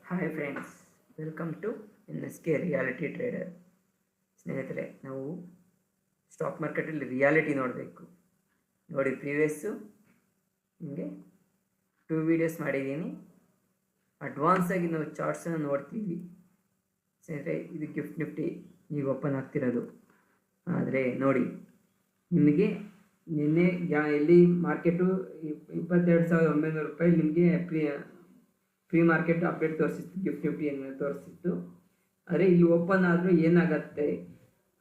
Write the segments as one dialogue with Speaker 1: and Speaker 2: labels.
Speaker 1: Hi friends, welcome to NSK reality trader. ಸ್ನೇಹಿತರೆ, ನಾವು stock ಮಾರ್ಕೆಟಲ್ಲಿ ರಿಯಾಲಿಟಿ ನೋಡಬೇಕು. ನೋಡಿ, ಪ್ರೀವಿಯಸ್ಸು ನಿಮಗೆ 2 ವೀಡಿಯೋಸ್ ಮಾಡಿದ್ದೀನಿ. ಅಡ್ವಾನ್ಸ್ ಆಗಿ ನಾವು ಚಾರ್ಟ್ಸನ್ನು ನೋಡ್ತೀವಿ. ಸ್ನೇಹಿತರೆ, ಇದು ಗಿಫ್ಟ್ ನಿಫ್ಟಿ ಈಗ ಓಪನ್ ಆಗ್ತಿರೋದು. ಆದರೆ ನೋಡಿ, ನಿಮಗೆ ನಿನ್ನೆ ಎಲ್ಲಿ ಮಾರ್ಕೆಟು 22,900 ರೂಪಾಯಿ ನಿಮಗೆ ಫ್ರೀ ಮಾರ್ಕೆಟ್ ಅಪ್ಡೇಟ್ ತೋರಿಸಿತ್ತು, ಗಿಫ್ಟ್ ನಿಫ್ಟಿ ಏನು ತೋರಿಸಿತ್ತು. ಆದರೆ ಇಲ್ಲಿ ಓಪನ್ ಆದರೂ ಏನಾಗತ್ತೆ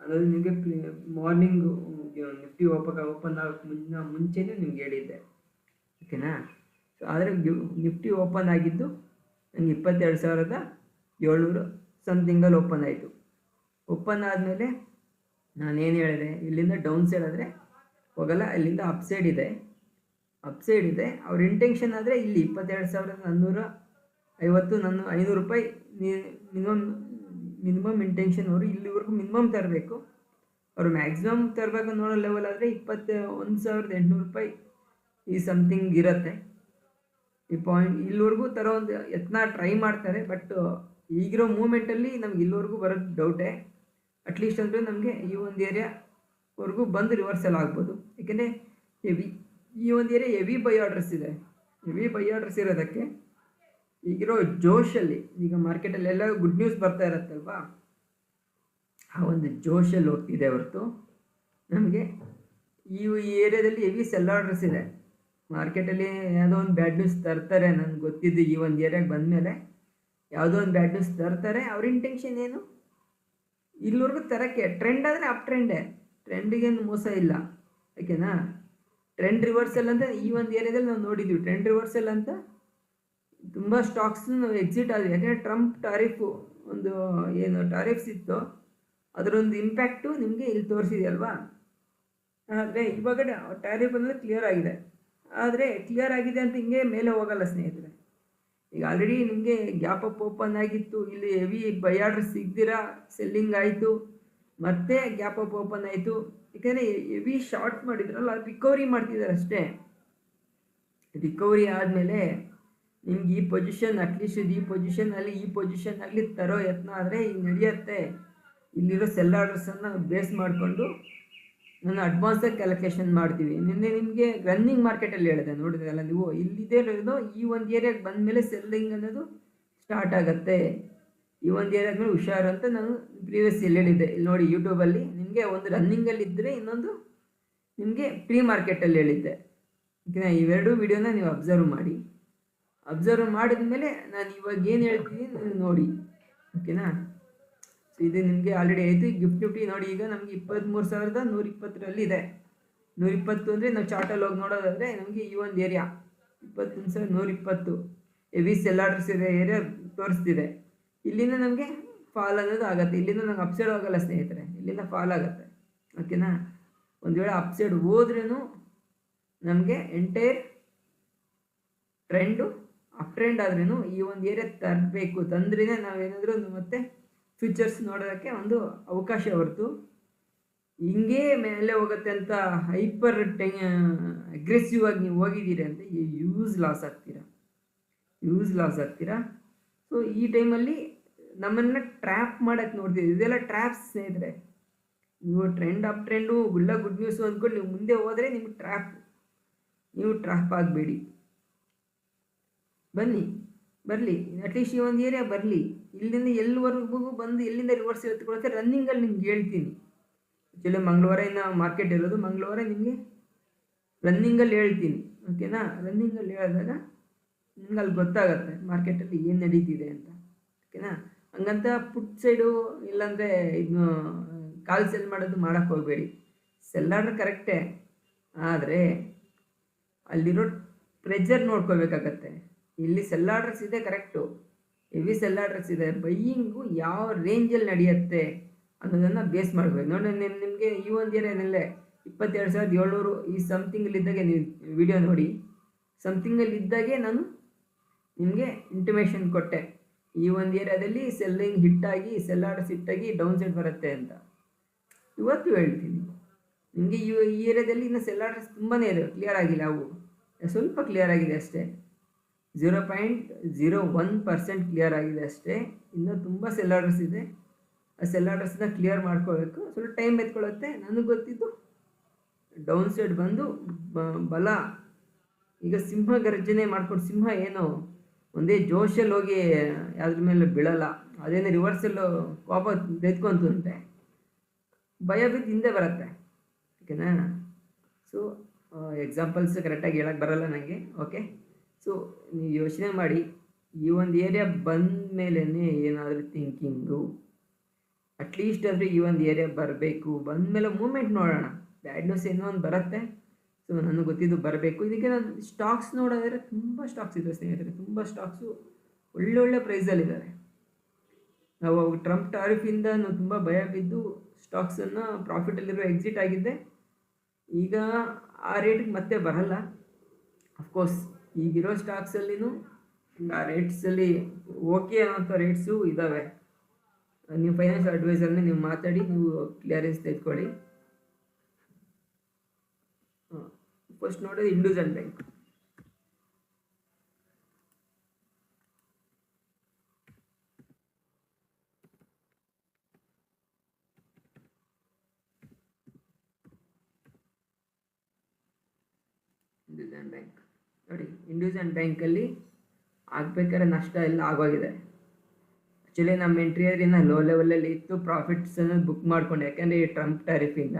Speaker 1: ಅನ್ನೋದು ನಿಮಗೆ ಮಾರ್ನಿಂಗು ನಿಫ್ಟಿ ಓಪನ್ ಆಗೋಕ್ಕೆ ಮುಂಚೆನೇ ನಿಮ್ಗೆ ಹೇಳಿದ್ದೆ, ಓಕೆನಾ. ಸೊ ಆದರೆ ನಿಫ್ಟಿ ಓಪನ್ ಆಗಿದ್ದು ನನಗೆ 22,700 ಸಮಥಿಂಗಲ್ಲಿ ಓಪನ್ ಆಯಿತು. ಓಪನ್ ಆದಮೇಲೆ ನಾನೇನು ಹೇಳಿದೆ, ಇಲ್ಲಿಂದ ಡೌನ್ ಸೈಡ್ ಆದರೆ ಹೋಗಲ್ಲ, ಇಲ್ಲಿಂದ ಅಪ್ಸೈಡ್ ಇದೆ. ಅವ್ರ ಇಂಟೆನ್ಷನ್ ಆದರೆ ಇಲ್ಲಿ 22,450 ನನ್ನ 500 ರೂಪಾಯಿ ಮಿನಿಮಮ್ ಇಂಟೆನ್ಷನ್. ಅವರು ಇಲ್ಲಿವರೆಗೂ ಮಿನಿಮಮ್ ತರಬೇಕು. ಅವರು ಮ್ಯಾಕ್ಸಿಮಮ್ ತರಬೇಕು ನೋಡೋ ಲೆವೆಲ್ ಆದರೆ 21,800 ರೂಪಾಯಿ ಈ ಸಮಥಿಂಗ್ ಇರುತ್ತೆ. ಈ ಪಾಯಿಂಟ್ ಇಲ್ಲಿವರೆಗೂ ತರೋ ಒಂದು ಯತ್ನ ಟ್ರೈ ಮಾಡ್ತಾರೆ. ಬಟ್ ಈಗಿರೋ ಮೂಮೆಂಟಲ್ಲಿ ನಮ್ಗೆ ಇಲ್ಲಿವರೆಗೂ ಬರೋದು ಡೌಟೇ. ಅಟ್ಲೀಸ್ಟ್ ಅಂದರೆ ನಮಗೆ ಈ ಒಂದು ಏರಿಯಾವರೆಗೂ ಬಂದು ರಿವರ್ಸಲ್ ಆಗ್ಬೋದು. ಏಕೆಂದರೆ ಈ ಒಂದು ಏರಿಯಾ ಹೆವಿ ಬೈ ಆರ್ಡರ್ಸ್ ಇದೆ. ಹೆವಿ ಬೈ ಆರ್ಡರ್ಸ್ ಇರೋದಕ್ಕೆ ಈಗಿರೋ ಜೋಶಲ್ಲಿ, ಈಗ ಮಾರ್ಕೆಟಲ್ಲಿ ಎಲ್ಲ ಗುಡ್ ನ್ಯೂಸ್ ಬರ್ತಾ ಇರತ್ತಲ್ವಾ, ಆ ಒಂದು ಜೋಶಲ್ಲಿ ಹೋಗ್ತಿದೆ ಹೊರತು ನಮಗೆ ಈ ಏರಿಯಾದಲ್ಲಿ ಹೆವಿ ಸೆಲ್ ಆರ್ಡರ್ಸ್ ಇದೆ. ಮಾರ್ಕೆಟಲ್ಲಿ ಯಾವುದೋ ಒಂದು ಬ್ಯಾಡ್ ನ್ಯೂಸ್ ತರ್ತಾರೆ, ನನಗೆ ಗೊತ್ತಿದ್ದು ಈ ಒಂದು ಏರಿಯಾಗೆ ಬಂದಮೇಲೆ ಯಾವುದೋ ಒಂದು ಬ್ಯಾಡ್ ನ್ಯೂಸ್ ತರ್ತಾರೆ. ಅವ್ರ ಇಂಟೆನ್ಷನ್ ಏನು, ಇಲ್ಲಿವರೆಗೂ ತರೋಕ್ಕೆ. ಟ್ರೆಂಡ್ ಆದರೆ ಅಪ್ ಟ್ರೆಂಡೇ, ಟ್ರೆಂಡಿಗೇನು ಮೋಸ ಇಲ್ಲ, ಓಕೆನಾ. ಟ್ರೆಂಡ್ ರಿವರ್ಸಲ್ ಅಂತ ಈ ಒಂದು ಏರಿಯಾದಲ್ಲಿ ನಾವು ನೋಡಿದ್ವಿ. ಟ್ರೆಂಡ್ ರಿವರ್ಸಲ್ ಅಂತ ತುಂಬ ಸ್ಟಾಕ್ಸ್ ನಾವು ಎಕ್ಸಿಟ್ ಆದ್ವಿ. ಯಾಕೆಂದರೆ ಟ್ರಂಪ್ ಟಾರಿಫು ಒಂದು ಏನು ಟಾರಿಫ್ಸ್ ಇತ್ತು, ಅದರೊಂದು ಇಂಪ್ಯಾಕ್ಟು ನಿಮಗೆ ಇಲ್ಲಿ ತೋರಿಸಿದೆಯಲ್ವಾ. ಆದರೆ ಇವಾಗ ಟ್ಯಾರಿಫ್ ಅಂದರೆ ಕ್ಲಿಯರ್ ಆಗಿದೆ. ಆದರೆ ಕ್ಲಿಯರ್ ಆಗಿದೆ ಅಂತ ಹಿಂಗೆ ಮೇಲೆ ಹೋಗಲ್ಲ ಸ್ನೇಹಿತರೆ. ಈಗ ಆಲ್ರೆಡಿ ನಿಮಗೆ ಗ್ಯಾಪ್ ಅಪ್ ಓಪನ್ ಆಗಿತ್ತು, ಇಲ್ಲಿ ಹೆವಿ ಬೈ ಆರ್ಡರ್ ಸಿಗ್ದಿರಾ ಸೆಲ್ಲಿಂಗ್ ಆಯಿತು, ಮತ್ತೆ ಗ್ಯಾಪ್ ಅಪ್ ಓಪನ್ ಆಯಿತು. ಯಾಕೆಂದರೆ ಹೆವಿ ಶಾರ್ಟ್ ಮಾಡಿದ್ರಲ್ಲ, ರಿಕವರಿ ಮಾಡ್ತಿದ್ದಾರೆ ಅಷ್ಟೇ. ರಿಕವರಿ ಆದಮೇಲೆ ನಿಮ್ಗೆ ಈ ಪೊಸಿಷನ್, ಅಟ್ಲೀಸ್ಟ್ ಈ ಪೊಸಿಷನಲ್ಲಿ ಈ ಪೊಸಿಷನ್ ಆಗಲಿ ತರೋ ಯತ್ನ ಆದರೆ ಈಗ ನಡೆಯುತ್ತೆ. ಇಲ್ಲಿರೋ ಸೆಲ್ ಆರ್ಡರ್ಸನ್ನು ಬೇಸ್ ಮಾಡಿಕೊಂಡು ನಾನು ಅಡ್ವಾನ್ಸಾಗಿ ಕ್ಯಾಲ್ಕುಲೇಷನ್ ಮಾಡ್ತೀವಿ. ನಿನ್ನೆ ನಿಮಗೆ ರನ್ನಿಂಗ್ ಮಾರ್ಕೆಟಲ್ಲಿ ಹೇಳಿದೆ, ನೋಡಿದ್ರಲ್ಲ ನೀವು. ಇಲ್ಲಿದೆ ಇರೋದು ಈ ಒಂದು ಏರಿಯಾಗೆ ಬಂದಮೇಲೆ ಸೆಲ್ಲಿಂಗ್ ಅನ್ನೋದು ಸ್ಟಾರ್ಟ್ ಆಗುತ್ತೆ. ಈ ಒಂದು ಏರಿಯಾದ ಮೇಲೆ ಹುಷಾರು ಅಂತ ನಾನು ಪ್ರೀವಿಯಸ್ ಎಲ್ಲಿ ಹೇಳಿದ್ದೆ. ಇಲ್ಲಿ ನೋಡಿ, ಯೂಟ್ಯೂಬಲ್ಲಿ ನಿಮಗೆ ಒಂದು ರನ್ನಿಂಗಲ್ಲಿ ಇದ್ದರೆ, ಇನ್ನೊಂದು ನಿಮಗೆ ಪ್ರೀ ಮಾರ್ಕೆಟಲ್ಲಿ ಹೇಳಿದ್ದೆ, ಓಕೆನಾ. ಇವೆರಡು ವಿಡಿಯೋನ ನೀವು ಅಬ್ಸರ್ವ್ ಮಾಡಿ. ಅಬ್ಸರ್ವ್ ಮಾಡಿದ ಮೇಲೆ ನಾನು ಇವಾಗ ಏನು ಹೇಳ್ತೀನಿ ನೋಡಿ, ಓಕೆನಾ. ಸೊ ಇದು ನಿಮಗೆ ಆಲ್ರೆಡಿ ಆಯಿತು. ಗಿಫ್ಟ್ ನಿಫ್ಟಿ ನೋಡಿ, ಈಗ ನಮಗೆ 23,120 ಇದೆ. 120 ಅಂದರೆ ನಾವು ಚಾರ್ಟಲ್ಲಿ ಹೋಗಿ ನೋಡೋದಾದರೆ ನಮಗೆ ಈ ಒಂದು ಏರಿಯಾ 21,120 ಹೆವಿ ಸೆಲ್ ಆರ್ಡರ್ಸ್ ಇದೆ ಏರಿಯಾ ತೋರಿಸ್ತಿದೆ. ಇಲ್ಲಿಂದ ನಮಗೆ ಫಾಲ್ ಅನ್ನೋದು ಆಗುತ್ತೆ. ಇಲ್ಲಿಂದ ನಂಗೆ ಅಪ್ಸೈಡ್ ಹೋಗಲ್ಲ ಸ್ನೇಹಿತರೆ, ಇಲ್ಲಿಂದ ಫಾಲ್ ಆಗುತ್ತೆ, ಓಕೆನಾ. ಒಂದು ವೇಳೆ ಅಪ್ಸೈಡ್ ಹೋದ್ರೂ ನಮಗೆ ಎಂಟೈರ್ ಟ್ರೆಂಡು ಅಪ್ ಟ್ರೆಂಡ್ ಆದ್ರೂ ಈ ಒಂದು ಏರಿಯಾ ತರಬೇಕು. ತಂದ್ರೇ ನಾವೇನಾದರೂ ಮತ್ತೆ ಫ್ಯೂಚರ್ಸ್ ನೋಡೋದಕ್ಕೆ ಒಂದು ಅವಕಾಶ ಹೊರತು ಹಿಂಗೇ ಮೇಲೆ ಹೋಗುತ್ತೆ ಅಂತ ಹೈಪರ್ ಅಗ್ರೆಸಿವ್ ಆಗಿ ನೀವು ಹೋಗಿದ್ದೀರಿ ಅಂತ ಯೂಸ್ ಲಾಸ್ ಆಗ್ತೀರಾ. ಸೊ ಈ ಟೈಮಲ್ಲಿ ನಮ್ಮನ್ನು ಟ್ರ್ಯಾಪ್ ಮಾಡೋಕ್ಕೆ ನೋಡ್ತೀವಿ. ಇದೆಲ್ಲ ಟ್ರ್ಯಾಪ್ಸ್ ಸ್ನೇಹಿತರೆ. ನೀವು ಅಪ್ ಟ್ರೆಂಡು ಗುಡ್ ನ್ಯೂಸು ಅಂದ್ಕೊಂಡು ನೀವು ಮುಂದೆ ಹೋದರೆ ನಿಮ್ಗೆ ಟ್ರ್ಯಾಪ್ ಆಗಬೇಡಿ. ಬರಲಿ ಅಟ್ಲೀಸ್ಟ್ ಈ ಒಂದು ಏರಿಯಾ ಬರಲಿ. ಇಲ್ಲಿಂದ ಎಲ್ಲಿವರೆಗೂ ಬಂದು ಎಲ್ಲಿಂದ ರಿವರ್ಸ್ ಎತ್ಕೊಳುತ್ತೆ ರನ್ನಿಂಗಲ್ಲಿ ನಿಮ್ಗೆ ಹೇಳ್ತೀನಿ. ಆ್ಯಕ್ಚುಲಿ ಮಂಗಳವಾರ ಇನ್ನು ಮಾರ್ಕೆಟ್ ಇರೋದು, ಮಂಗಳವಾರ ನಿಮಗೆ ರನ್ನಿಂಗಲ್ಲಿ ಹೇಳ್ತೀನಿ, ಓಕೆನಾ. ರನ್ನಿಂಗಲ್ಲಿ ಹೇಳಿದಾಗ ನಿಮ್ಗೆ ಅಲ್ಲಿ ಗೊತ್ತಾಗುತ್ತೆ ಮಾರ್ಕೆಟಲ್ಲಿ ಏನು ನಡೀತಿದೆ ಅಂತ, ಓಕೆನಾ. ಹಂಗಂತ ಪುಟ್ ಸೈಡು ಇಲ್ಲಾಂದರೆ ಇದನ್ನು ಕಾಲ್ ಸೆಲ್ ಮಾಡೋದು ಮಾಡೋಕ್ಕೆ ಹೋಗಬೇಡಿ. ಸೆಲ್ ಆರ್ಡರ್ ಕರೆಕ್ಟೇ, ಆದರೆ ಅಲ್ಲಿರೋ ಪ್ರೆಜರ್ ನೋಡ್ಕೋಬೇಕಾಗತ್ತೆ. ಇಲ್ಲಿ ಸೆಲ್ ಆರ್ಡರ್ಸ್ ಇದೆ ಕರೆಕ್ಟು, ಹೆವಿ ಸೆಲ್ ಆರ್ಡರ್ಸ್ ಇದೆ. ಬೈಯಿಂಗು ಯಾವ ರೇಂಜಲ್ಲಿ ನಡೆಯುತ್ತೆ ಅನ್ನೋದನ್ನು ಬೇಸ್ ಮಾಡಬೇಕು. ನೋಡಿ, ನಿಮಗೆ ಈ ಒಂದು ಏರಿಯಾದಲ್ಲೇ 22,700 ಈ ಸಮಥಿಂಗಲ್ಲಿದ್ದಾಗೆ ನೀವು ವಿಡಿಯೋ ನೋಡಿ. ಸಮಥಿಂಗಲ್ಲಿದ್ದಾಗೆ ನಾನು ನಿಮಗೆ ಇಂಟಿಮೇಷನ್ ಕೊಟ್ಟೆ, ಈ ಒಂದು ಏರಿಯಾದಲ್ಲಿ ಸೆಲ್ಲಿಂಗ್ ಹಿಟ್ಟಾಗಿ ಸೆಲ್ ಆರ್ಡರ್ಸ್ ಹಿಟ್ಟಾಗಿ ಡೌನ್ ಸೈಡ್ ಬರುತ್ತೆ ಅಂತ. ಇವತ್ತು ಹೇಳ್ತೀನಿ ನಿಮಗೆ, ಈ ಏರಿಯಾದಲ್ಲಿ ಇನ್ನು ಸೆಲ್ ಆರ್ಡರ್ಸ್ ತುಂಬಾ ಇದೆ, ಕ್ಲಿಯರ್ ಆಗಿಲ್ಲ. ಅವು ಸ್ವಲ್ಪ ಕ್ಲಿಯರ್ ಆಗಿದೆ ಅಷ್ಟೇ. 0.01% ಕ್ಲಿಯರ್ ಆಗಿದೆ ಅಷ್ಟೇ. ಇನ್ನೂ ತುಂಬ ಸೆಲ್ ಆರ್ಡರ್ಸ್ ಇದೆ. ಆ ಸೆಲ್ ಆರ್ಡರ್ಸ್ನ ಕ್ಲಿಯರ್ ಮಾಡ್ಕೋಬೇಕು. ಸ್ವಲ್ಪ ಟೈಮ್ ಎತ್ಕೊಳ್ಳುತ್ತೆ. ನನಗೆ ಗೊತ್ತಿದ್ದು ಡೌನ್ ಸೈಡ್ ಬಂದು ಬಲ ಈಗ ಸಿಂಹ ಗರ್ಜನೆ ಮಾಡ್ಕೊಂಡು, ಸಿಂಹ ಏನು ಒಂದೇ ಜೋಶಲ್ಲಿ ಹೋಗಿ ಯಾವ್ದ್ರ ಮೇಲೆ ಬೀಳಲ್ಲ, ಅದೇನು ರಿವರ್ಸಲ್ಲು ಕೋಪ ತೆಗೆದ್ಕೊಂತಂತೆ ಭಯ ಬಿದ್ದು ಹಿಂದೆ ಬರುತ್ತೆ. ಓಕೆನಾ? ಸೊ ಎಕ್ಸಾಂಪಲ್ಸ್ ಕರೆಕ್ಟಾಗಿ ಹೇಳಕ್ಕೆ ಬರಲ್ಲ ನನಗೆ. ಓಕೆ, ಸೊ ನೀವು ಯೋಚನೆ ಮಾಡಿ, ಈ ಒಂದು ಏರಿಯಾ ಬಂದ ಮೇಲೇ ಏನಾದರೂ ಥಿಂಕಿಂಗು, ಅಟ್ಲೀಸ್ಟ್ ಆದರೆ ಈ ಒಂದು ಏರಿಯಾ ಬರಬೇಕು, ಬಂದಮೇಲೆ ಮೂಮೆಂಟ್ ನೋಡೋಣ. ಬ್ಯಾಡ್ ನ್ಯೂಸ್ ಏನೋ ಒಂದು ಬರುತ್ತೆ. ಸೊ ನನಗೆ ಗೊತ್ತಿದ್ದು ಬರಬೇಕು. ಇದಕ್ಕೆ ನಾನು ಸ್ಟಾಕ್ಸ್ ನೋಡೋದಾದರೆ ತುಂಬ ಸ್ಟಾಕ್ಸ್ ಇದೆ ಸ್ನೇಹಿತರೆ, ತುಂಬ ಸ್ಟಾಕ್ಸು ಒಳ್ಳೊಳ್ಳೆ ಪ್ರೈಸಲ್ಲಿದ್ದಾರೆ. ನಾವು ಟ್ರಂಪ್ ಟಾರಿಫಿಂದ ತುಂಬ ಭಯ ಬಿದ್ದು ಸ್ಟಾಕ್ಸನ್ನು ಪ್ರಾಫಿಟಲ್ಲಿರೋ ಎಕ್ಸಿಟ್ ಆಗಿದ್ದೆ. ಈಗ ಆ ರೇಟಿಗೆ ಮತ್ತೆ ಬರಲ್ಲ. ಅಫ್ಕೋರ್ಸ್ ಈಗಿರೋ ಸ್ಟಾಕ್ಸಲ್ಲಿನೂ ಆ ರೇಟ್ಸಲ್ಲಿ ಓಕೆ ಅನ್ನೋಂಥ ರೇಟ್ಸು ಇದ್ದಾವೆ. ನೀವು ಫೈನಾನ್ಷಿಯಲ್ ಅಡ್ವೈಸರ್ನ ನೀವು ಮಾತಾಡಿ ನೀವು ಕ್ಲಿಯರೆನ್ಸ್ ತೆಗೆದುಕೊಳ್ಳಿ. ಫಸ್ಟ್ ನೋಡೋದು ಇಂಡಸ್ಇಂಡ್ ಬ್ಯಾಂಕ್. ಇಂಡಸ್ಇಂಡ್ ಬ್ಯಾಂಕ್ ನೋಡಿ, ಇಂಡಸ್ಇಂಡ್ ಬ್ಯಾಂಕಲ್ಲಿ ಆಗಬೇಕಾದ್ರೆ ನಷ್ಟ ಎಲ್ಲ ಆಗೋಗಿದೆ. ಆ್ಯಕ್ಚುಲಿ ನಮ್ಮ ಎಂಟ್ರಿ ಅದರಿಂದ ಲೋ ಲೆವೆಲಲ್ಲಿ ಇತ್ತು, ಪ್ರಾಫಿಟ್ಸನ್ನು ಬುಕ್ ಮಾಡ್ಕೊಂಡು, ಯಾಕೆಂದರೆ ಈ ಟ್ರಂಪ್ ಟ್ಯಾರಿಫಿಂದ.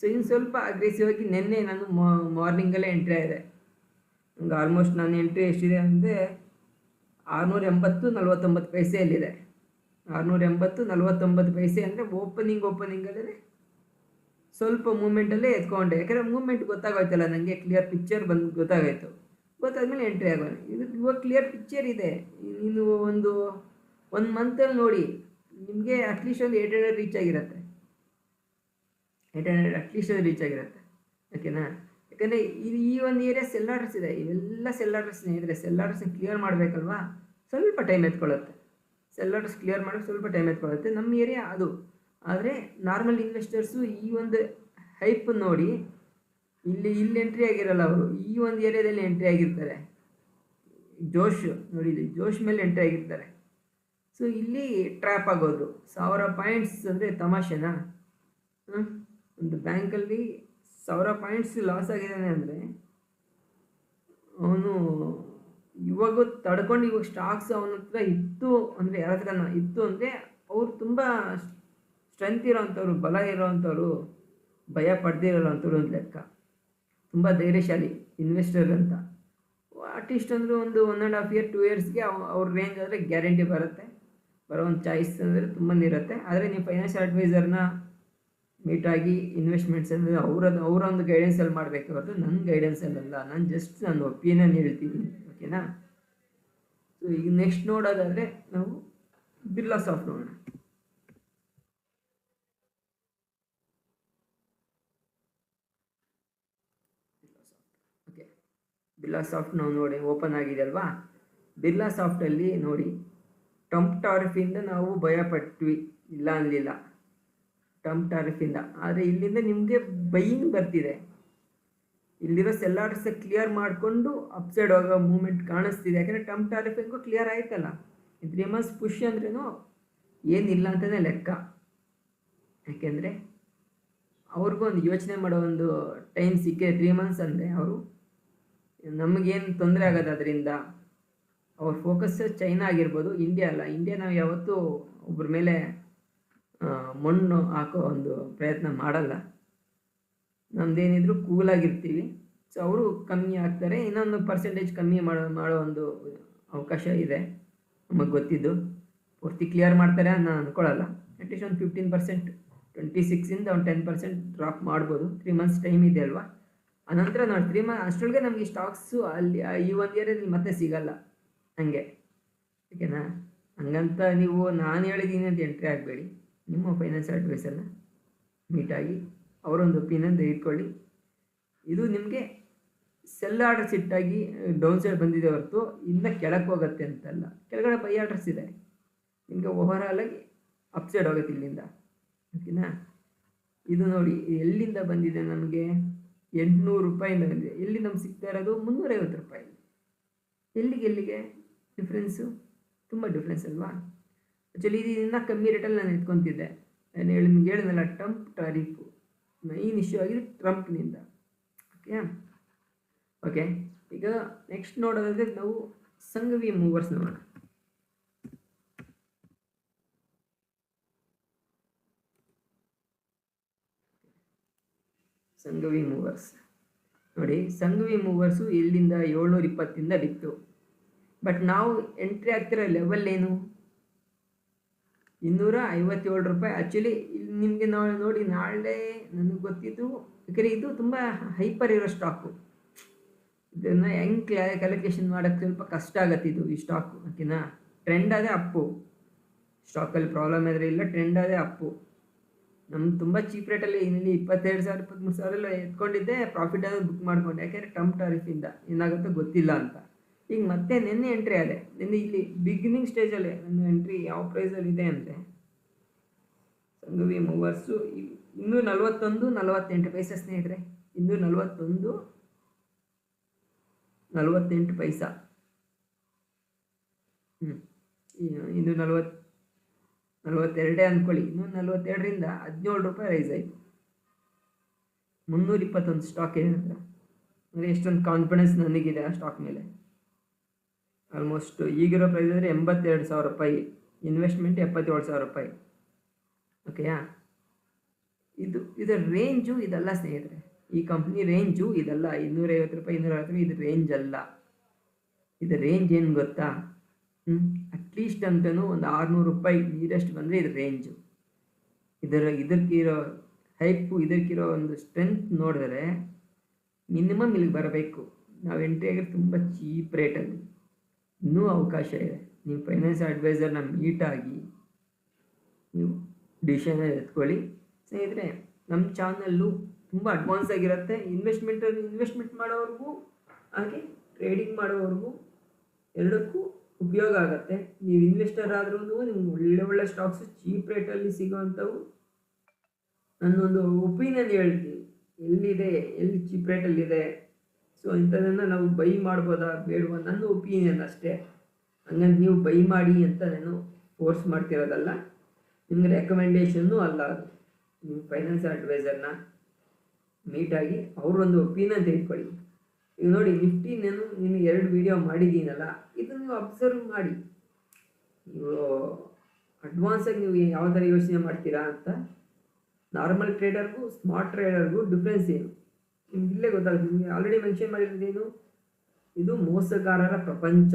Speaker 1: ಸೊ ಇನ್ನು ಸ್ವಲ್ಪ ಅಗ್ರೆಸಿವ್ ಆಗಿ ನಿನ್ನೆ ನಾನು ಮಾರ್ನಿಂಗಲ್ಲೇ ಎಂಟ್ರಿ ಆಗಿದೆ. ನಂಗೆ ಆಲ್ಮೋಸ್ಟ್ ನನ್ನ ಎಂಟ್ರಿ ಎಷ್ಟಿದೆ ಅಂದರೆ 680.49 ಪೈಸೆಯಲ್ಲಿದೆ. 680.49 ಪೈಸೆ ಅಂದರೆ ಓಪನಿಂಗಲ್ಲೇ ಸ್ವಲ್ಪ ಮೂಮೆಂಟಲ್ಲೇ ಎತ್ಕೊಂಡೆ. ಯಾಕಂದರೆ ಮೂಮೆಂಟ್ ಗೊತ್ತಾಗೋಯ್ತಲ್ಲ ನನಗೆ, ಕ್ಲಿಯರ್ ಪಿಕ್ಚರ್ ಗೊತ್ತಾಗೋಯ್ತು. ಗೊತ್ತಾದ್ಮೇಲೆ ಎಂಟ್ರಿ ಆಗೋಣ. ಇದು ಇವಾಗ ಕ್ಲಿಯರ್ ಪಿಕ್ಚರ್ ಇದೆ. ಇನ್ನು ಒಂದು ಮಂತಲ್ಲಿ ನೋಡಿ ನಿಮಗೆ ಅಟ್ಲೀಸ್ಟ್ ಒಂದು 800 ರೀಚ್ ಆಗಿರುತ್ತೆ. 800 ಅಟ್ಲೀಸ್ಟ್ ಅದು ರೀಚ್ ಆಗಿರುತ್ತೆ. ಓಕೆನಾ? ಯಾಕಂದರೆ ಈ ಒಂದು ಏರಿಯಾ ಸೆಲ್ ಆರ್ಡರ್ಸ್ ಇದೆ. ಇವೆಲ್ಲ ಸೆಲ್ ಆರ್ಡರ್ಸ್ನೇ ಇದ್ದರೆ ಸೆಲ್ ಆರ್ಡರ್ಸ್ನ ಕ್ಲಿಯರ್ ಮಾಡಬೇಕಲ್ವಾ, ಸ್ವಲ್ಪ ಟೈಮ್ ಎತ್ಕೊಳ್ಳುತ್ತೆ. ಸೆಲ್ ಆರ್ಡರ್ಸ್ ಕ್ಲಿಯರ್ ಮಾಡೋಕ್ಕೆ ಸ್ವಲ್ಪ ಟೈಮ್ ಎತ್ಕೊಳ್ಳುತ್ತೆ. ನಮ್ಮ ಏರಿಯಾ ಅದು. ಆದರೆ ನಾರ್ಮಲ್ ಇನ್ವೆಸ್ಟರ್ಸು ಈ ಒಂದು ಹೈಪ್ ನೋಡಿ ಇಲ್ಲಿ ಎಂಟ್ರಿ ಆಗಿರಲ್ಲ, ಅವರು ಈ ಒಂದು ಏರಿಯಾದಲ್ಲಿ ಎಂಟ್ರಿ ಆಗಿರ್ತಾರೆ. ಜೋಶ್ ನೋಡಿ, ಜೋಶ್ ಮೇಲೆ ಎಂಟ್ರಿ ಆಗಿರ್ತಾರೆ. ಸೊ ಇಲ್ಲಿ ಟ್ರ್ಯಾಪ್ ಆಗೋದು. 1000 ಪಾಯಿಂಟ್ಸ್ ಅಂದರೆ ತಮಾಷೆನಾ? ಒಂದು ಬ್ಯಾಂಕಲ್ಲಿ 1000 ಪಾಯಿಂಟ್ಸ್ ಲಾಸ್ ಆಗಿದ್ದಾನೆ ಅಂದರೆ ಅವನು ಇವಾಗ ತಡ್ಕೊಂಡು, ಇವಾಗ ಸ್ಟಾಕ್ಸ್ ಅವನ ಹತ್ರ ಇತ್ತು ಅಂದರೆ, ಯಾರ ಹತ್ರ ಇತ್ತು ಅಂದರೆ ಅವ್ರು ತುಂಬ ಸ್ಟ್ರೆಂತ್ ಇರೋವಂಥವ್ರು, ಬಲ ಇರೋವಂಥವ್ರು, ಭಯ ಪಡೆದಿರೋವಂಥವ್ರು ಒಂದು ಲೆಕ್ಕ. ತುಂಬ ಧೈರ್ಯಶಾಲಿ ಇನ್ವೆಸ್ಟರ್ ಅಂತ. ಅಟ್ಲೀಸ್ಟ್ ಅಂದರೆ ಒಂದು 1.5 year 2 yearsಗೆ ಅವ್ರ ರೇಂಜ್ ಆದರೆ ಗ್ಯಾರಂಟಿ ಬರುತ್ತೆ. ಬರೋ ಒಂದು ಚಾಯ್ಸ್ ಅಂದರೆ ತುಂಬಾ ಇರುತ್ತೆ. ಆದರೆ ನೀವು ಫೈನಾನ್ಷಿಯಲ್ ಅಡ್ವೈಸರ್ನ ಮೀಟಾಗಿ ಇನ್ವೆಸ್ಟ್ಮೆಂಟ್ಸ್ ಅಂದರೆ ಅವರ ಒಂದು ಗೈಡೆನ್ಸಲ್ಲಿ ಮಾಡಬೇಕು ಹೊರತು ನನ್ನ ಗೈಡೆನ್ಸಲ್ಲ. ನಾನು ಜಸ್ಟ್ ನನ್ನ ಒಪಿನಿಯನ್ ಹೇಳ್ತೀನಿ. ಓಕೆನಾ? ಸೊ ಈಗ ನೆಕ್ಸ್ಟ್ ನೋಡೋದಾದರೆ ನಾವು ಬಿರ್ಲಾ ಸಾಫ್ಟ್ ನೋಡೋಣ. ಓಕೆ, ಬಿರ್ಲಾ ಸಾಫ್ಟ್ ನಾವು ನೋಡಿ ಓಪನ್ ಆಗಿದೆ ಅಲ್ವಾ. ಬಿರ್ಲಾ ಸಾಫ್ಟಲ್ಲಿ ನೋಡಿ, ಟ್ರಂಪ್ ಟಾರಿಫಿಂದ ನಾವು ಭಯಪಟ್ವಿ, ಇಲ್ಲ ಅನ್ನಲಿಲ್ಲ, ಟ್ರಂಪ್ ಟಾರಿಫಿಂದ. ಆದರೆ ಇಲ್ಲಿಂದ ನಿಮಗೆ ಬೈಯಿಂಗ್ ಬರ್ತಿದೆ. ಇಲ್ಲಿರೋ ಸೆಲ್ ಆರ್ಡರ್ಸ್ ಕ್ಲಿಯರ್ ಮಾಡಿಕೊಂಡು ಅಪ್ಸೈಡ್ ಹೋಗೋ ಮೂಮೆಂಟ್ ಕಾಣಿಸ್ತಿದೆ. ಯಾಕೆಂದರೆ ಟ್ರಂಪ್ ಟಾರಿಫಿಂಗು ಕ್ಲಿಯರ್ ಆಯ್ತಲ್ಲ. 3 months ಪುಷ್ ಅಂದ್ರೂ ಏನಿಲ್ಲ ಅಂತಲೇ ಲೆಕ್ಕ. ಯಾಕೆಂದರೆ ಅವ್ರಿಗೂ ಒಂದು ಯೋಚನೆ ಮಾಡೋ ಒಂದು ಟೈಮ್ ಸಿಕ್ಕಿದೆ. 3 months ಅಂದರೆ ಅವರು ನಮಗೇನು ತೊಂದರೆ ಆಗೋದು ಅದರಿಂದ. ಅವ್ರ ಫೋಕಸ್ ಚೈನಾ ಆಗಿರ್ಬೋದು, ಇಂಡಿಯಾ ಅಲ್ಲ. ಇಂಡಿಯಾ ನಾವು ಯಾವತ್ತೂ ಒಬ್ಬರ ಮೇಲೆ ಮಣ್ಣು ಹಾಕೋ ಒಂದು ಪ್ರಯತ್ನ ಮಾಡಲ್ಲ. ನಮ್ಮದೇನಿದ್ರು ಕೂಲಾಗಿರ್ತೀವಿ. ಸೊ ಅವರು ಕಮ್ಮಿ ಆಗ್ತಾರೆ, ಇನ್ನೊಂದು ಪರ್ಸೆಂಟೇಜ್ ಕಮ್ಮಿ ಮಾಡೋ ಒಂದು ಅವಕಾಶ ಇದೆ. ನಮಗೆ ಗೊತ್ತಿದ್ದು ಪೂರ್ತಿ ಕ್ಲಿಯರ್ ಮಾಡ್ತಾರೆ ನಾನು ಅಂದ್ಕೊಳ್ಳಲ್ಲ. ಅಟ್ಲೀಸ್ಟ್ ಒಂದು 15%, 26ಇಂದ ಒಂದು 10% ಡ್ರಾಪ್ ಮಾಡ್ಬೋದು. 3 months ಟೈಮ್ ಇದೆ ಅಲ್ವಾ. ಆನಂತರ ನೋಡಿ 3 months ಅಷ್ಟರೊಳಗೆ ನಮಗೆ ಸ್ಟಾಕ್ಸು ಅಲ್ಲಿ ಈ ಒಂದು ಏರಿಯಾದಲ್ಲಿ ಮತ್ತೆ ಸಿಗಲ್ಲ. ಹಾಗೆ ಓಕೆನಾ? ಹಂಗಂತ ನೀವು ನಾನು ಹೇಳಿದ್ದೀನಿ ಅಂತ ಎಂಟ್ರಿ ಆಗಬೇಡಿ. ನಿಮ್ಮ ಫೈನಾನ್ಷಿಯಲ್ ಅಡ್ವೈಸರ್ನ ಮೀಟಾಗಿ ಅವರೊಂದು ಒಪಿನಿಯನ್ ತೆಗೆದುಕೊಳ್ಳಿ. ಇದು ನಿಮಗೆ ಸೆಲ್ ಆರ್ಡರ್ಸ್ ಇಟ್ಟಾಗಿ ಡೌನ್ ಸೈಡ್ ಬಂದಿದೆ ಹೊರತು ಇನ್ನು ಕೆಳಕ್ಕೆ ಹೋಗುತ್ತೆ ಅಂತಲ್ಲ. ಕೆಳಗಡೆ ಬೈ ಆರ್ಡರ್ಸ್ ಇದೆ, ನಿಮಗೆ ಓವರಾಲಾಗಿ ಅಪ್ಸೈಡ್ ಹೋಗುತ್ತೆ ಇಲ್ಲಿಂದ. ಓಕೆನಾ? ಇದು ನೋಡಿ ಎಲ್ಲಿಂದ ಬಂದಿದೆ, ನಮಗೆ 800 ರೂಪಾಯಿಂದ ಬಂದಿದೆ. ಎಲ್ಲಿ ನಮ್ಗೆ ಸಿಗ್ತಾ ಇರೋದು 350 ರೂಪಾಯಿ. ಎಲ್ಲಿಗೆ ಡಿಫ್ರೆನ್ಸು? ತುಂಬ ಡಿಫ್ರೆನ್ಸ್ ಅಲ್ವಾ? ಆ್ಯಕ್ಚುಲಿ ಇದು ಇನ್ನೂ ಕಮ್ಮಿ ರೇಟಲ್ಲಿ ನಾನು ಎತ್ಕೊತಿದ್ದೆ. ನಾನು ನಿಮ್ಗೆ ಹೇಳಿದ್ನಲ್ಲ, ಟ್ರಂಪ್ ಟಾರಿಫು ಮೈನ್ ಇಶ್ಯೂ ಆಗಿದೆ ಟ್ರಂಪ್ನಿಂದ. ಓಕೆ, ಈಗ ನೆಕ್ಸ್ಟ್ ನೋಡೋದಾದರೆ ನಾವು ಸಂಘವಿ ಮೂವರ್ಸ್ ನೋಡೋಣ. ಸಂಘವಿ ಮೂವರ್ಸ್ ನೋಡಿ, ಸಂಘವಿ ಮೂವರ್ಸು ಇಲ್ಲಿಂದ 720ಇಂದ ಬಿತ್ತು. ಬಟ್ ನಾವು ಎಂಟ್ರಿ ಆಗ್ತಿರೋ ಲೆವೆಲ್ ಏನು? 257 ರೂಪಾಯಿ. ಆ್ಯಕ್ಚುಲಿ ಇಲ್ಲಿ ನಿಮಗೆ ನೋಡಿ, ನಾಳೆ ನನಗೆ ಗೊತ್ತಿದ್ದು, ಯಾಕಂದರೆ ಇದು ತುಂಬ ಹೈಪರ್ ಇರೋ ಸ್ಟಾಕು. ಇದನ್ನು ಹೆಂಗೆ ಕ್ಯಾಲ್ಕುಲೇಷನ್ ಮಾಡೋಕ್ಕೆ ಸ್ವಲ್ಪ ಕಷ್ಟ ಆಗತ್ತೆ ಈ ಸ್ಟಾಕು. ಓಕೆನಾ? ಟ್ರೆಂಡ್ ಅದೇ ಅಪ್ಪು, ಸ್ಟಾಕಲ್ಲಿ ಪ್ರಾಬ್ಲಮ್ ಆದರೆ ಇಲ್ಲ, ಟ್ರೆಂಡ್ ಅದೇ ಅಪ್ಪು. ನಮ್ಗೆ ತುಂಬ ಚೀಪ್ ರೇಟಲ್ಲಿ ಇಲ್ಲಿ 22,000 23,000 ಎತ್ಕೊಂಡಿದ್ದೆ, ಪ್ರಾಫಿಟ್ ಆದರೂ ಬುಕ್ ಮಾಡ್ಕೊಂಡೆ. ಯಾಕೆಂದರೆ ಟ್ರಂಪ್ ಟಾರಿಫಿಂದ ಏನಾಗುತ್ತೋ ಗೊತ್ತಿಲ್ಲ ಅಂತ. ಈಗ ಮತ್ತೆ ನಿನ್ನೆ ಎಂಟ್ರಿ ಆದೆ. ನಿನ್ನೆ ಇಲ್ಲಿ ಬಿಗಿನಿಂಗ್ ಸ್ಟೇಜಲ್ಲಿ ನನ್ನ ಎಂಟ್ರಿ ಯಾವ ಪ್ರೈಸಲ್ಲಿ ಇದೆ ಅಂದರೆ, ಸಂಘವಿ ಮೂವರ್ಸು 241.48 ಪೈಸೆ ಸ್ನೇಹಿತರೆ. 241.48 ಪೈಸಾ. 42 ಅಂದ್ಕೊಳ್ಳಿ. 42ರಿಂದ 17 ರೂಪಾಯಿ ರೈಸ್ ಆಯಿತು. 321 ಸ್ಟಾಕ್ ಇದೆ ಹತ್ರ. ಅಂದರೆ ಎಷ್ಟೊಂದು ಕಾನ್ಫಿಡೆನ್ಸ್ ನನಗಿದೆ ಆ ಸ್ಟಾಕ್ ಮೇಲೆ. ಆಲ್ಮೋಸ್ಟ್ ಈಗಿರೋ ಪ್ರೈಸ್ ಅಂದರೆ 82,000 ರೂಪಾಯಿ, ಇನ್ವೆಸ್ಟ್ಮೆಂಟ್ 77,000 ರೂಪಾಯಿ. ಓಕೆಯಾ? ಇದರ ರೇಂಜು ಇದಲ್ಲ ಸ್ನೇಹಿತರೆ. ಈ ಕಂಪ್ನಿ ರೇಂಜು ಇದಲ್ಲ. 250 ರೂಪಾಯಿ, 260 ಇದು ರೇಂಜ್ ಅಲ್ಲ. ಇದು ರೇಂಜ್ ಏನು ಗೊತ್ತಾ? ಅಟ್ಲೀಸ್ಟ್ ಅಂತಲೂ ಒಂದು 600 ರೂಪಾಯಿ ನೀರಷ್ಟು ಬಂದರೆ ಇದು ರೇಂಜು. ಇದಕ್ಕಿರೋ ಹೈಪು, ಇದಕ್ಕಿರೋ ಒಂದು ಸ್ಟ್ರೆಂತ್ ನೋಡಿದ್ರೆ ಮಿನಿಮಮ್ ಇಲ್ಲಿಗೆ ಬರಬೇಕು. ನಾವು ಎಂಟ್ರಿ ಆಗಿರೋ ತುಂಬ ಚೀಪ್ ರೇಟಲ್ಲಿ. ಇನ್ನೂ ಅವಕಾಶ ಇದೆ. ನೀವು ಫೈನಾನ್ಸ್ ಅಡ್ವೈಸರ್ನ ಮೀಟಾಗಿ ನೀವು ಡಿಸಿಷನ್ ಎತ್ಕೊಳ್ಳಿ ಸ್ನೇಹಿತರೆ. ನಮ್ಮ ಚಾನಲ್ಲು ತುಂಬ ಅಡ್ವಾನ್ಸ್ ಆಗಿರುತ್ತೆ. ಇನ್ವೆಸ್ಟ್ಮೆಂಟ್ ಮಾಡೋವ್ರಿಗೂ ಹಾಗೆ ಟ್ರೇಡಿಂಗ್ ಮಾಡೋವ್ರಿಗೂ ಎರಡಕ್ಕೂ ಉಪಯೋಗ ಆಗುತ್ತೆ. ನೀವು ಇನ್ವೆಸ್ಟರ್ ಆದ್ರೂ ನಿಮ್ಗೆ ಒಳ್ಳೆ ಸ್ಟಾಕ್ಸು ಚೀಪ್ ರೇಟಲ್ಲಿ ಸಿಗೋವಂಥವು. ನನ್ನೊಂದು ಒಪಿನಿಯನ್ ಹೇಳ್ತೀನಿ, ಎಲ್ಲಿ ಚೀಪ್ ರೇಟಲ್ಲಿದೆ, ಸೊ ಇಂಥದನ್ನು ನಾವು ಬೈ ಮಾಡ್ಬೋದಾ ಬೇಡವಾ, ನನ್ನ ಒಪಿನಿಯನ್ ಅಷ್ಟೇ. ಹಂಗಂತ ನೀವು ಬೈ ಮಾಡಿ ಅಂತ ನಾನು ಫೋರ್ಸ್ ಮಾಡ್ತಿರೋದಲ್ಲ, ನಿಮ್ಗೆ ರೆಕಮೆಂಡೇಷನ್ನು ಅಲ್ಲ ಅದು. ನೀವು ಫೈನಾನ್ಸ್ ಅಡ್ವೈಸರ್ನ ಮೀಟಾಗಿ ಅವ್ರೊಂದು ಒಪಿನಿಯನ್ ತೆಗೆದುಕೊಳ್ಳಿ. ಈಗ ನೋಡಿ, ನಿಫ್ಟಿ ನಾನು 2 ವಿಡಿಯೋ ಮಾಡಿದ್ದೀನಲ್ಲ, ಇದು ನೀವು ಅಬ್ಸರ್ವ್ ಮಾಡಿ. ನೀವು ಅಡ್ವಾನ್ಸಾಗಿ ನೀವು ಯಾವ ಥರ ಯೋಚನೆ ಮಾಡ್ತೀರಾ ಅಂತ. ನಾರ್ಮಲ್ ಟ್ರೇಡರ್ಗೂ ಸ್ಮಾರ್ಟ್ ಟ್ರೇಡರ್ಗೂ ಡಿಫ್ರೆನ್ಸ್ ಏನು ನಿಮ್ಗೆ ಇಲ್ಲೇ ಗೊತ್ತಾಗುತ್ತೆ. ನಿಮಗೆ ಆಲ್ರೆಡಿ ಮೆನ್ಷನ್ ಮಾಡಿರೋದೇನು, ಇದು ಮೋಸಗಾರರ ಪ್ರಪಂಚ.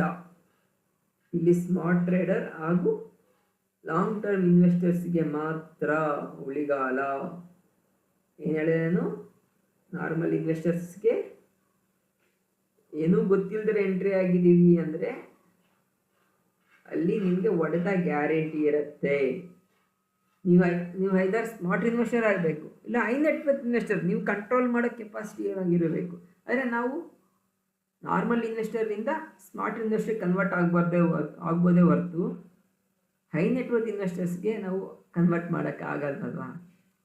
Speaker 1: ಇಲ್ಲಿ ಸ್ಮಾರ್ಟ್ ಟ್ರೇಡರ್ ಹಾಗೂ ಲಾಂಗ್ ಟರ್ಮ್ ಇನ್ವೆಸ್ಟರ್ಸ್ಗೆ ಮಾತ್ರ ಉಳಿಗಾಲ. ಏನು ಹೇಳಿದೇನು, ನಾರ್ಮಲ್ ಇನ್ವೆಸ್ಟರ್ಸ್ಗೆ ಏನೂ ಗೊತ್ತಿಲ್ಲದ್ರೆ ಎಂಟ್ರಿ ಆಗಿದ್ದೀವಿ ಅಂದರೆ ಅಲ್ಲಿ ನಿಮಗೆ ಹೊಡೆತ ಗ್ಯಾರಂಟಿ ಇರುತ್ತೆ. ನೀವು ಐದಾರು ಸ್ಮಾರ್ಟ್ ಇನ್ವೆಸ್ಟರ್ ಆಗಬೇಕು, ಇಲ್ಲ ಹೈ ನೆಟ್ ವರ್ತ್ ಇನ್ವೆಸ್ಟರ್. ನೀವು ಕಂಟ್ರೋಲ್ ಮಾಡೋ ಕೆಪಾಸಿಟಿ ಏನಾಗಿರಬೇಕು. ಆದರೆ ನಾವು ನಾರ್ಮಲ್ ಇನ್ವೆಸ್ಟರಿಂದ ಸ್ಮಾರ್ಟ್ ಇನ್ವೆಸ್ಟರ್ ಕನ್ವರ್ಟ್ ಆಗ್ಬೋದೇ ಹೊರತು ಹೈ ನೆಟ್ ವರ್ತ್ ಇನ್ವೆಸ್ಟರ್ಸ್ಗೆ ನಾವು ಕನ್ವರ್ಟ್ ಮಾಡೋಕ್ಕಾಗಲ್ವಲ್ವಾ.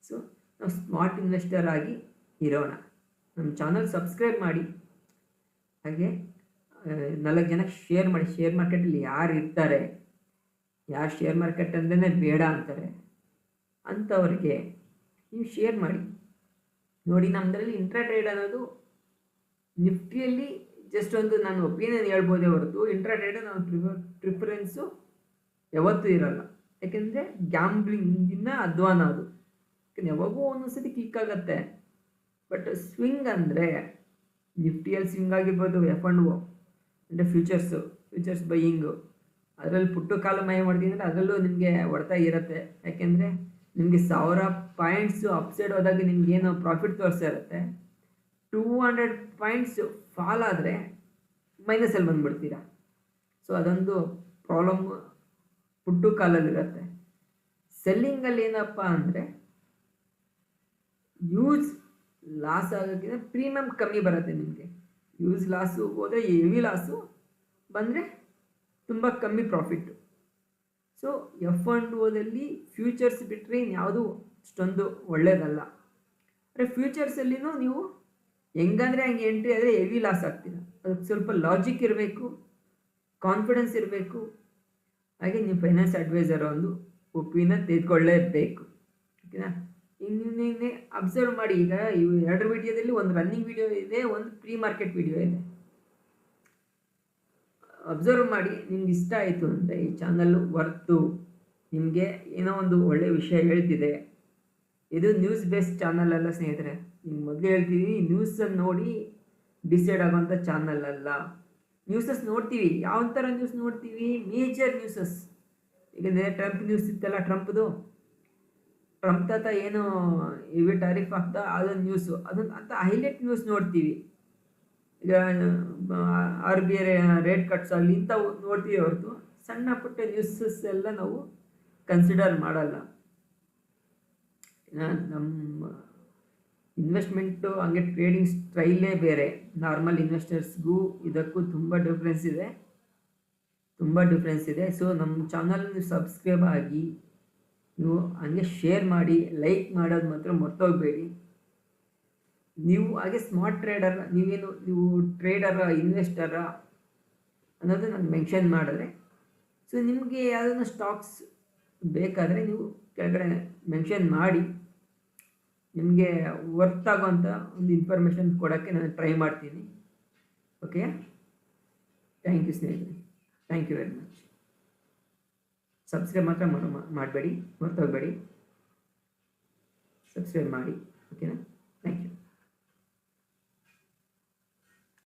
Speaker 1: ಸೊ ನಾವು ಸ್ಮಾರ್ಟ್ ಇನ್ವೆಸ್ಟರ್ ಆಗಿ ಇರೋಣ. ನಮ್ಮ ಚಾನಲ್ ಸಬ್ಸ್ಕ್ರೈಬ್ ಮಾಡಿ, ಹಾಗೆ 4 ಜನಕ್ಕೆ ಶೇರ್ ಮಾಡಿ. ಶೇರ್ ಮಾರ್ಕೆಟಲ್ಲಿ ಯಾರು ಇರ್ತಾರೆ, ಯಾರು ಶೇರ್ ಮಾರ್ಕೆಟ್ ಅಂದ್ರೇ ಬೇಡ ಅಂತಾರೆ, ಅಂಥವ್ರಿಗೆ ನೀವು ಶೇರ್ ಮಾಡಿ. ನೋಡಿ, ನಮ್ಮದ್ರಲ್ಲಿ ಇಂಟ್ರಾ ಟ್ರೇಡ್ ಅನ್ನೋದು ನಿಫ್ಟಿಯಲ್ಲಿ ಜಸ್ಟ್ ಒಂದು ನಾನು ಒಪಿನಿಯನ್ ಹೇಳ್ಬೋದೇ ಹೊರತು ಇಂಟ್ರಾ ಟ್ರೇಡ್ ನಾವು ಪ್ರಿಫರೆನ್ಸು ಯಾವತ್ತೂ ಇರೋಲ್ಲ. ಯಾಕೆಂದರೆ ಗ್ಯಾಂಬ್ಲಿಂಗಿನ ಅಧ್ವಾನ ಅದು. ಯಾಕೆಂದರೆ ಯಾವಾಗೂ ಒಂದೊಂದ್ಸತಿ ಕ್ಲಿಕ್ ಆಗುತ್ತೆ. ಬಟ್ ಸ್ವಿಂಗ್ ಅಂದರೆ ನಿಫ್ಟಿಯಲ್ಲಿ ಸ್ವಿಂಗ್ ಆಗಿರ್ಬೋದು, F&O ಅಂದರೆ ಫ್ಯೂಚರ್ಸ್ ಬೈಯಿಂಗು, ಅದರಲ್ಲಿ ಪುಟ್ಟು ಕಾಲು ಮಯ ಮಾಡ್ತೀನಿ ಅಂದರೆ ಅದರಲ್ಲೂ ನಿಮಗೆ ಹೊಡೆತ ಇರುತ್ತೆ. ಯಾಕೆಂದರೆ ನಿಮಗೆ 1000 ಪಾಯಿಂಟ್ಸು ಅಪ್ಸೈಡ್ ಹೋದಾಗ ನಿಮಗೇನು ಪ್ರಾಫಿಟ್ ತೋರಿಸ್ತಾ ಇರುತ್ತೆ. 200 ಪಾಯಿಂಟ್ಸ್ ಫಾಲ್ ಆದರೆ ಮೈನಸಲ್ಲಿ ಬಂದುಬಿಡ್ತೀರಾ. ಸೊ ಅದೊಂದು ಪ್ರಾಬ್ಲಮ್ ಪುಟ್ಟು ಕಾಲಲ್ಲಿರುತ್ತೆ. ಸೆಲ್ಲಿಂಗಲ್ಲಿ ಏನಪ್ಪ ಅಂದರೆ ಯೂಸ್ ಲಾಸ್ ಆಗೋಕ್ಕಿಂತ ಪ್ರೀಮಿಯಮ್ ಕಮ್ಮಿ ಬರುತ್ತೆ ನಿಮಗೆ. ಯೂಸ್ ಲಾಸು ಹೋದರೆ ಹೆವಿ ಲಾಸು ಬಂದರೆ ತುಂಬ ಕಮ್ಮಿ ಪ್ರಾಫಿಟ್ಟು. ಸೊ F&Oದಲ್ಲಿ ಫ್ಯೂಚರ್ಸ್ ಬಿಟ್ಟರೆ ಇನ್ಯಾವುದು ಅಷ್ಟೊಂದು ಒಳ್ಳೆಯದಲ್ಲ. ಅಂದರೆ ಫ್ಯೂಚರ್ಸಲ್ಲಿನೂ ನೀವು ಹೆಂಗಂದರೆ ಹಂಗೆ ಎಂಟ್ರಿ ಆದರೆ ಹೆವಿ ಲಾಸ್ ಆಗ್ತೀರ. ಅದಕ್ಕೆ ಸ್ವಲ್ಪ ಲಾಜಿಕ್ ಇರಬೇಕು, ಕಾನ್ಫಿಡೆನ್ಸ್ ಇರಬೇಕು, ಹಾಗೆ ನೀವು ಫೈನಾನ್ಸ್ ಅಡ್ವೈಸರ್ ಒಂದು ಒಪಿನಿಯನ್ ತೆಗೆದುಕೊಳ್ಳೇಬೇಕು. ಓಕೆನಾ? ಇನ್ನೇ ಅಬ್ಸರ್ವ್ ಮಾಡಿ, ಈಗ ಇವು 2 ವಿಡಿಯೋದಲ್ಲಿ ಒಂದು ರನ್ನಿಂಗ್ ವಿಡಿಯೋ ಇದೆ, ಒಂದು ಪ್ರೀ ಮಾರ್ಕೆಟ್ ವಿಡಿಯೋ ಇದೆ. ಅಬ್ಸರ್ವ್ ಮಾಡಿ, ನಿಮ್ಗೆ ಇಷ್ಟ ಆಯಿತು ಅಂದರೆ ಈ ಚಾನಲ್ಲು ವರ್ತು, ನಿಮಗೆ ಏನೋ ಒಂದು ಒಳ್ಳೆಯ ವಿಷಯ ಹೇಳ್ತಿದೆ. ಇದು ನ್ಯೂಸ್ ಬೇಸ್ಡ್ ಚಾನಲ್ ಅಲ್ಲ ಸ್ನೇಹಿತರೆ. ನಿಮ್ಗೆ ಮೊದಲು ಹೇಳ್ತೀವಿ, ನ್ಯೂಸನ್ನು ನೋಡಿ ಡಿಸೈಡ್ ಆಗೋಂಥ ಚಾನಲ್ ಅಲ್ಲ. ನ್ಯೂಸಸ್ ನೋಡ್ತೀವಿ, ಯಾವ ಥರ ನ್ಯೂಸ್ ನೋಡ್ತೀವಿ? Major news. ಈಗ ಟ್ರಂಪ್ ನ್ಯೂಸ್ ಇತ್ತಲ್ಲ, ಟ್ರಂಪ್ ತಾತ ಏನು ಇವಿ ಟಾರಿಫ್ ಆಗ್ತಾ ಅದೊಂದು ನ್ಯೂಸು, ಅದೊಂದು ಅಂತ ಹೈಲೈಟ್ ನ್ಯೂಸ್ ನೋಡ್ತೀವಿ. ಈಗ RBI ರೇಟ್ ಕಟ್ಸ್ ಆಗಲಿ ಇಂಥವು ನೋಡ್ತೀವಿ ಹೊರತು ಸಣ್ಣ ಪುಟ್ಟ ನ್ಯೂಸಸ್ ಎಲ್ಲ ನಾವು ಕನ್ಸಿಡರ್ ಮಾಡಲ್ಲ. ನಮ್ಮ ಇನ್ವೆಸ್ಟ್ಮೆಂಟು ಹಂಗೆ ಟ್ರೇಡಿಂಗ್ ಸ್ಟೈಲೇ ಬೇರೆ. ನಾರ್ಮಲ್ ಇನ್ವೆಸ್ಟರ್ಸ್ಗೂ ಇದಕ್ಕೂ ತುಂಬ ಡಿಫ್ರೆನ್ಸ್ ಇದೆ. ಸೊ ನಮ್ಮ ಚಾನಲ್ ಸಬ್ಸ್ಕ್ರೈಬ್ ಆಗಿ, ನೀವು ಹಂಗೆ ಶೇರ್ ಮಾಡಿ, ಲೈಕ್ ಮಾಡೋದು ಮಾತ್ರ ಮರ್ತೋಗಬೇಡಿ. ನೀವು ಹಾಗೆ ಸ್ಮಾರ್ಟ್ ಟ್ರೇಡರ್, ನೀವು ಟ್ರೇಡರ, ಇನ್ವೆಸ್ಟರ ಅನ್ನೋದು ನಾನು ಮೆನ್ಷನ್ ಮಾಡಿದ್ರೆ, ಸೊ ನಿಮಗೆ ಯಾವುದನ್ನ ಸ್ಟಾಕ್ಸ್ ಬೇಕಾದರೆ ನೀವು ಕೆಳಗಡೆ ಮೆನ್ಷನ್ ಮಾಡಿ, ನಿಮಗೆ ವರ್ತ್ ಆಗೋಂಥ ಒಂದು ಇನ್ಫಾರ್ಮೇಷನ್ ಕೊಡೋಕ್ಕೆ ನಾನು ಟ್ರೈ ಮಾಡ್ತೀನಿ. ಓಕೆ, ಥ್ಯಾಂಕ್ ಯು ಸ್ನೇಹಿತರೆ, thank you very much. Subscribe ಮಾತ್ರ ಮಾಡಬೇಡಿ, ಮರ್ತೋಗಬೇಡಿ, ಸಬ್ಸ್ಕ್ರೈಬ್ ಮಾಡಿ. ಓಕೆನಾ?